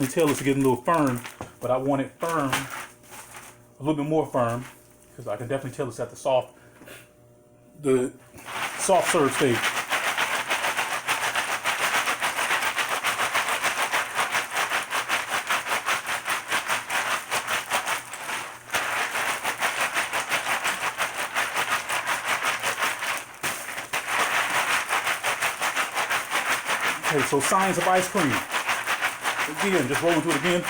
You can tell it's getting a little firm, but I want it firm, a little bit more firm, because I can definitely tell it's at the soft serve stage. Okay, so science of ice cream. Again, just rolling through it again.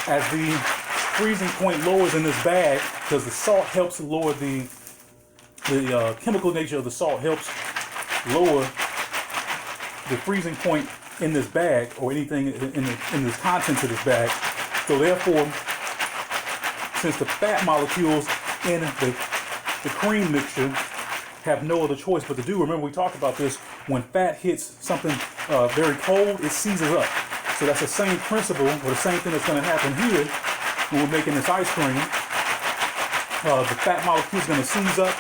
As the freezing point lowers in this bag, because the salt helps lower the chemical nature of the salt helps lower the freezing point in this bag, or anything in the contents of this bag. So therefore, since the fat molecules in the cream mixture have no other choice but to do. Remember, we talked about this. When fat hits something very cold, it seizes up. So that's the same principle, or the same thing that's going to happen here when we're making this ice cream. The fat molecules are going to seize up,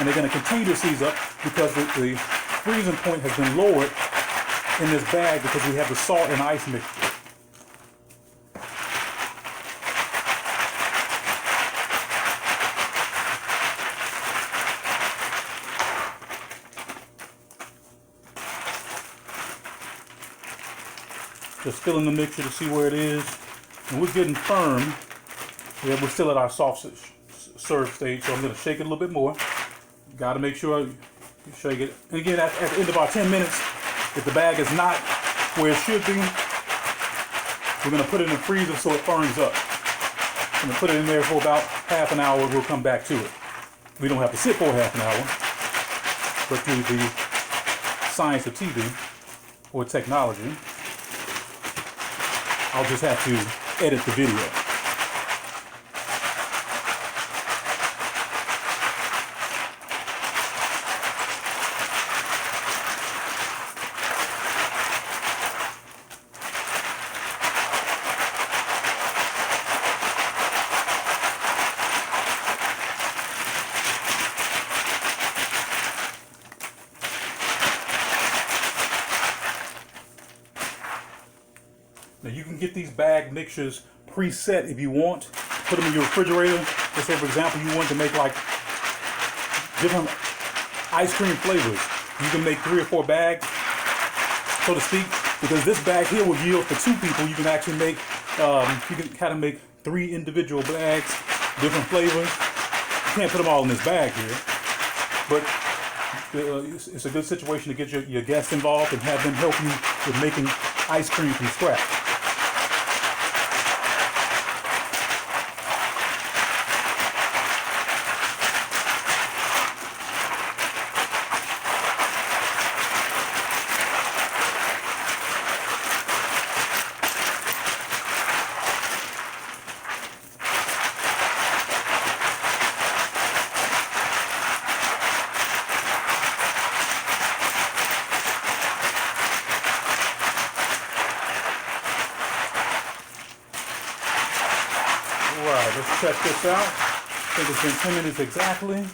and they're going to continue to seize up because the freezing point has been lowered in this bag because we have the salt and ice mixture. Just filling the mixture to see where it is. And we're getting firm. Yeah, we're still at our soft serve stage, so I'm going to shake it a little bit more. Got to make sure you shake it. And again, at the end of our 10 minutes, if the bag is not where it should be, we're going to put it in the freezer so it firms up. I'm going to put it in there for about half an hour. We'll come back to it. We don't have to sit for half an hour, but through the science of TV or technology, I'll just have to edit the video. Now you can get these bag mixtures preset if you want. Put them in your refrigerator. Let's say, for example, you want to make like different ice cream flavors. You can make 3 or 4 bags, so to speak, because this bag here will yield for 2 people. You can actually make, you can kind of make 3 individual bags, different flavors. You can't put them all in this bag here, but it's a good situation to get your guests involved and have them help you with making ice cream from scratch. Alright, let's check this out. I think it's been 10 minutes exactly.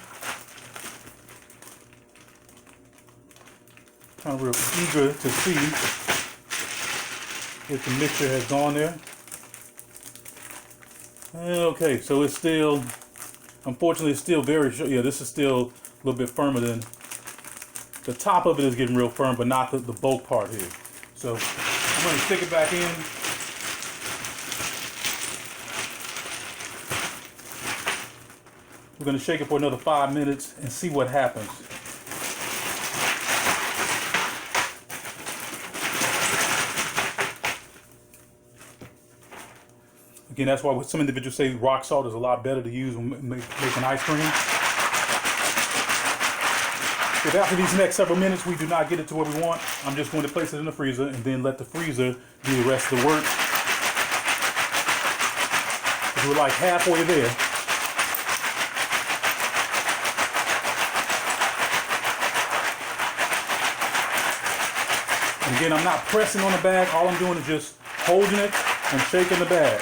Kind of real eager to see if the mixture has gone there. Okay, so it's still, unfortunately, it's still very short. Yeah, this is still a little bit firmer than, the top of it is getting real firm, but not the bulk part here. So I'm going to stick it back in. We're going to shake it for another 5 minutes and see what happens. Again, that's why some individuals say rock salt is a lot better to use when making ice cream. If after these next several minutes we do not get it to where we want, I'm just going to place it in the freezer and then let the freezer do the rest of the work. We're like halfway there. And again, I'm not pressing on the bag. All I'm doing is just holding it and shaking the bag.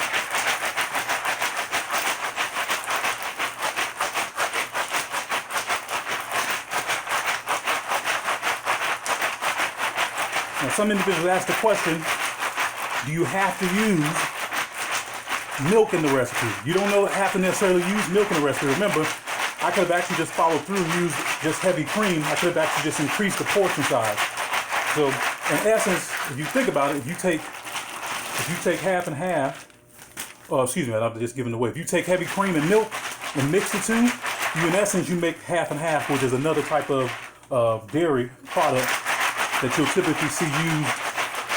Now, some individuals ask the question, do you have to use milk in the recipe? You don't have to necessarily use milk in the recipe. Remember, I could have actually just followed through and used just heavy cream. I could have actually just increased the portion size. So in essence, if you think about it, if you take half and half, excuse me, I'm just giving it away. If you take heavy cream and milk and mix the two, in essence, you make half and half, which is another type of dairy product that you'll typically see used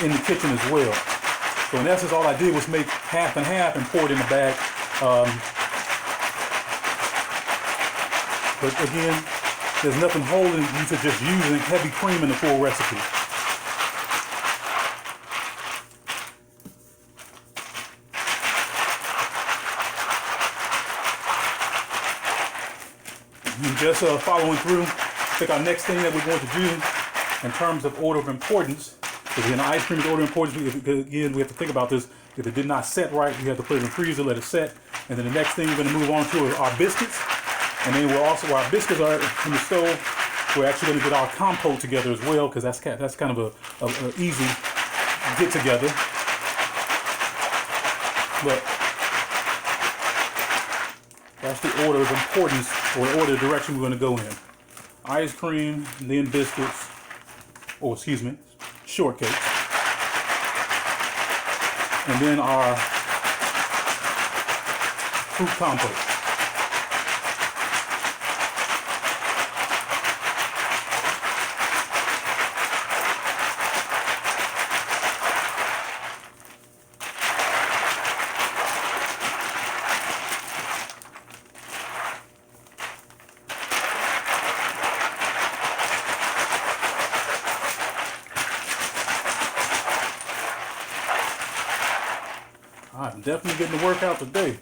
in the kitchen as well. So in essence, all I did was make half and half and pour it in the bag. But again, there's nothing holding you to just using heavy cream in the full recipe. And just following through, I think our next thing that we're going to do in terms of order of importance, because in ice cream is order of importance, again, we have to think about this. If it did not set right, we have to put it in the freezer, let it set. And then the next thing we're going to move on to is our biscuits. And then we're also, while our biscuits are in the stove, we're actually going to get our compote together as well, because that's kind of a easy get together. But that's the order of importance, or the order of direction we're going to go in. Ice cream, then biscuits, or excuse me, shortcakes. And then our fruit compote. I'm definitely getting to work out today.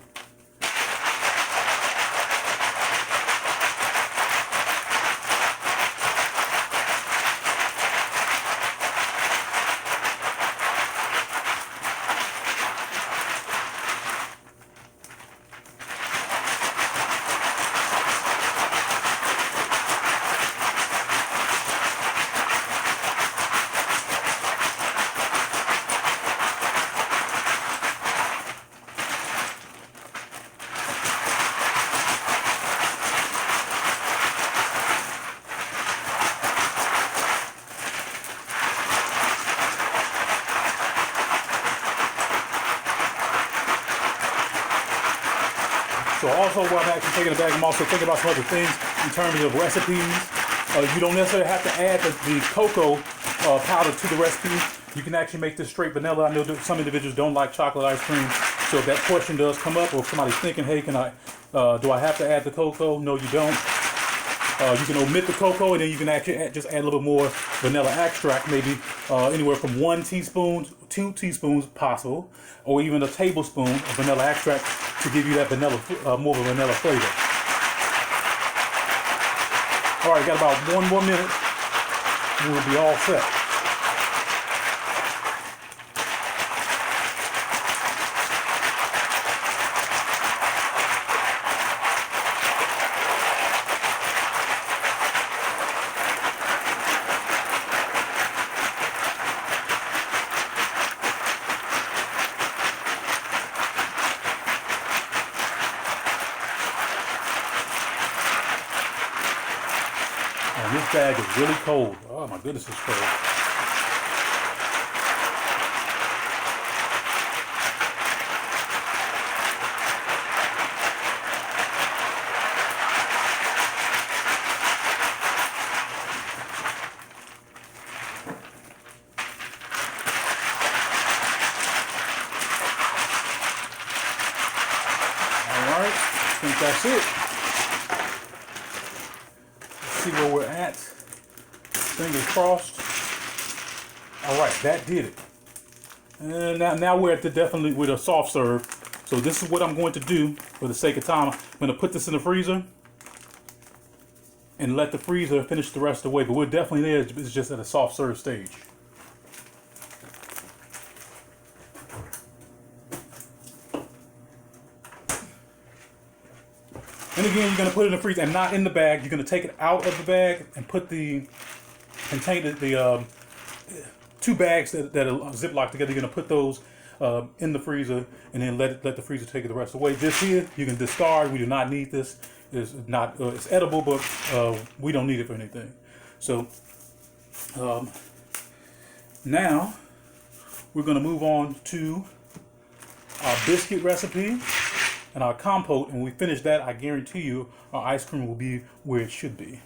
So also, while I'm actually taking it back, I'm also thinking about some other things in terms of recipes. You don't necessarily have to add the cocoa powder to the recipe. You can actually make this straight vanilla. I know that some individuals don't like chocolate ice cream. So if that question does come up, or if somebody's thinking, hey, do I have to add the cocoa? No, you don't. You can omit the cocoa, and then you can actually just add a little bit more vanilla extract, maybe anywhere from 1 teaspoon, 2 teaspoons possible, or even a tablespoon of vanilla extract to give you that vanilla, more of a vanilla flavor. All right, got about 1 more minute, and we'll be all set. And this bag is really cold. Oh my goodness, it's cold. All right, I think that's it. See where we're at. Fingers crossed. All right, that did it. And now we're at definitely with a soft serve. So this is what I'm going to do for the sake of time. I'm going to put this in the freezer and let the freezer finish the rest of the way. But we're definitely there. It's just at a soft serve stage. And again, you're going to put it in the freezer and not in the bag. You're going to take it out of the bag and put the container, 2 bags that are Ziploc together. You're gonna put those in the freezer, and then let the freezer take it the rest of the way. This here, you can discard. We do not need this. It's not it's edible, but we don't need it for anything. So now we're gonna move on to our biscuit recipe and our compote. And when we finish that, I guarantee you our ice cream will be where it should be.